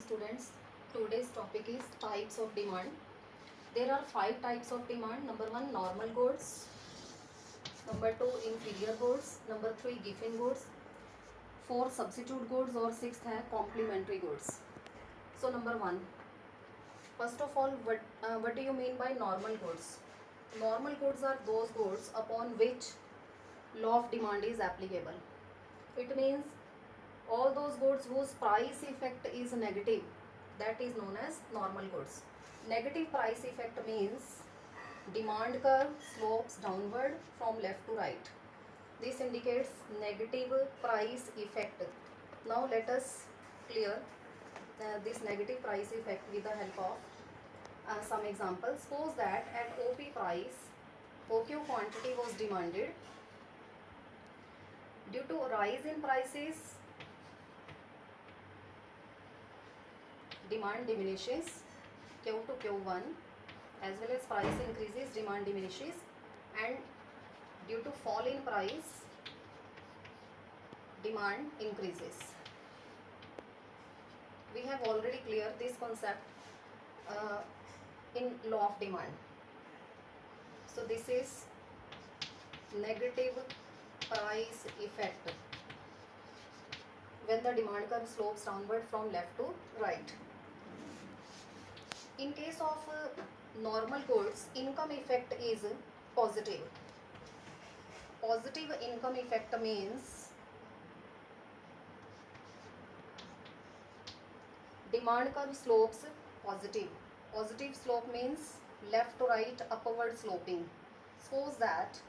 students. Today's topic is types of demand. There are 5 types of demand. Number 1, normal goods. Number 2, inferior goods. Number 3, given goods. 4, substitute goods. और 6th है complementary goods. So number 1, first of all, what do you mean by normal goods? Normal goods are those goods upon which law of demand is applicable. It means all those goods whose price effect is negative, that is known as normal goods. Negative price effect means demand curve slopes downward from left to right. This indicates negative price effect. Now let us clear this negative price effect with the help of some examples. Suppose that at OP price, OQ quantity was demanded. Due to rise in prices, demand diminishes, Q to Q1, as well as price increases, demand diminishes, and due to fall in price, demand increases. We have already cleared this concept in law of demand. So this is negative price effect when the demand curve slopes downward from left to right. In case of normal goods, income effect is positive. Positive income effect means demand curve slopes positive. Positive slope means left to right upward sloping. Suppose that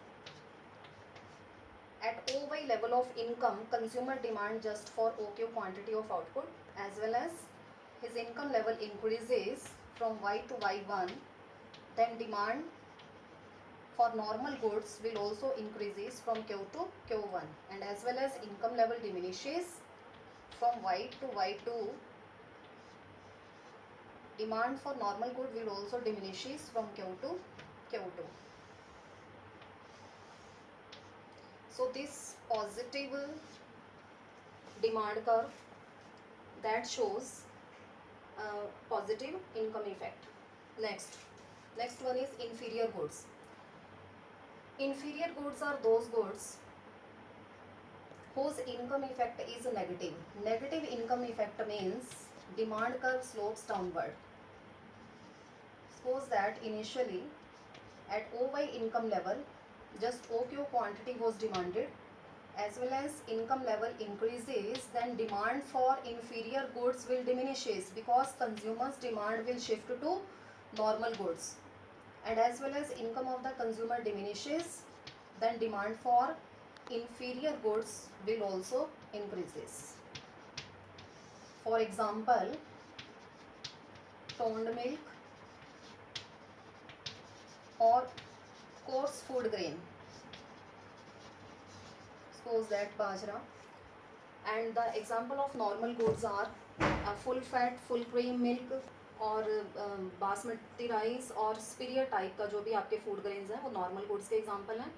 at OY level of income, consumer demand just for OQ quantity of output, as well as his income level increases from Y to Y1, then demand for normal goods will also increases from Q to Q1, and as well as income level diminishes from Y to Y2, demand for normal good will also diminishes from Q to Q2. So this positive demand curve that shows positive income effect. Next one is inferior goods. Inferior goods are those goods whose income effect is negative. Negative income effect means demand curve slopes downward. Suppose that initially at OY income level, just OQ quantity was demanded, as well as income level increases, then demand for inferior goods will diminishes because consumers demand will shift to normal goods, and as well as income of the consumer diminishes, then demand for inferior goods will also increases. For example, toned milk or coarse food grain, suppose that bajra, and the example of normal goods are full fat full cream milk और basmati rice और superior type का जो भी आपके food grains हैं वो normal goods के example हैं.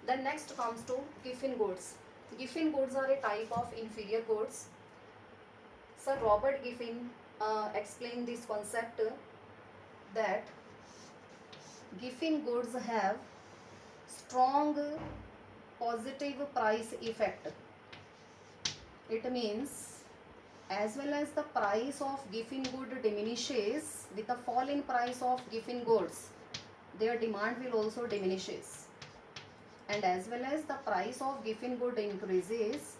Then next comes to Giffen goods. Giffen goods are a type of inferior goods. Sir Robert Giffin explained this concept that Giffin goods have strong positive price effect. It means as well as the price of Giffin good diminishes, with the fall in price of Giffin goods, their demand will also diminishes, and as well as the price of Giffin good increases,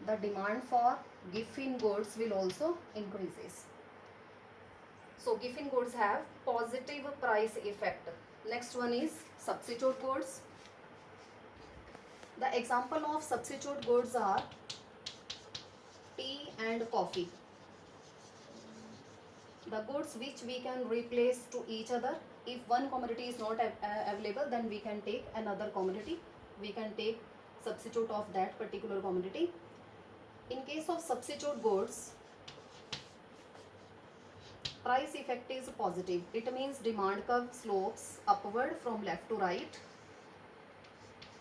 the demand for Giffin goods will also increases. So Giffin goods have positive price effect. Next one is substitute goods. The example of substitute goods are tea and coffee. The goods which we can replace to each other. If one commodity is not available, then we can take another commodity. We can take substitute of that particular commodity. In case of substitute goods, price effect is positive. It means demand curve slopes upward from left to right.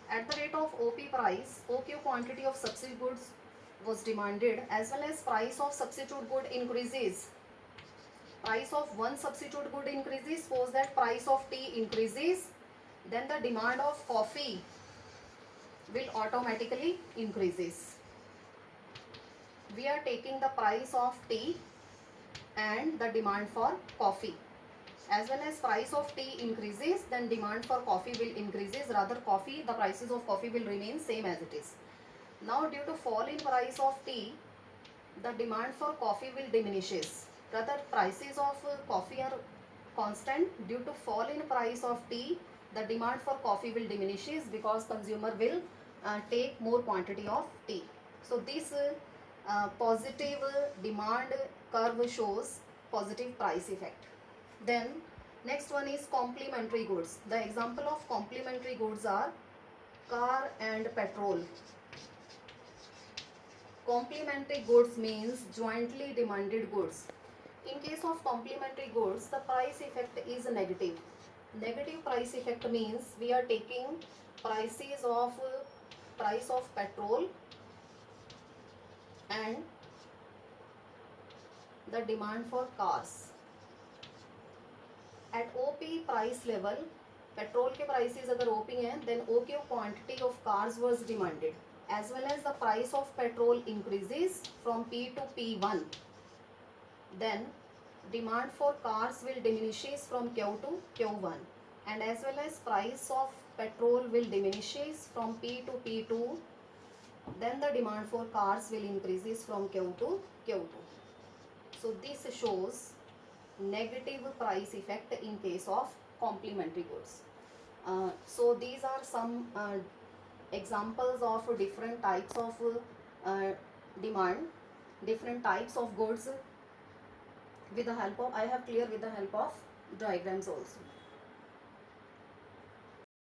At the rate of OP price, OQ quantity of substitute goods was demanded, as well as price of substitute good increases. Price of one substitute good increases, suppose that price of tea increases, then the demand of coffee will automatically increases. We are taking the price of tea and the demand for coffee. As well as price of tea increases, then demand for coffee will increases. Rather, coffee, the prices of coffee will remain same as it is. Now, due to fall in price of tea, the demand for coffee will diminishes. Rather, prices of coffee are constant. Due to fall in price of tea, the demand for coffee will diminishes because consumer will take more quantity of tea. So this positive demand curve shows positive price effect. Then next one is complementary goods. The example of complementary goods are car and petrol. Complementary goods means jointly demanded goods. In case of complementary goods, the price effect is negative. Negative price effect means we are taking prices of price of petrol and the demand for cars. At OP price level, petrol के prices अगर OP हैं, then OK quantity of cars was demanded, as well as the price of petrol increases from P to P1. Then demand for cars will diminishes from Q to Q1, and as well as price of petrol will diminishes from P to P2. Then the demand for cars will increases from Q to Q2. So this shows negative price effect in case of complementary goods. So these are some examples of different types of demand, different types of goods. With the help of, I have cleared with the help of diagrams also.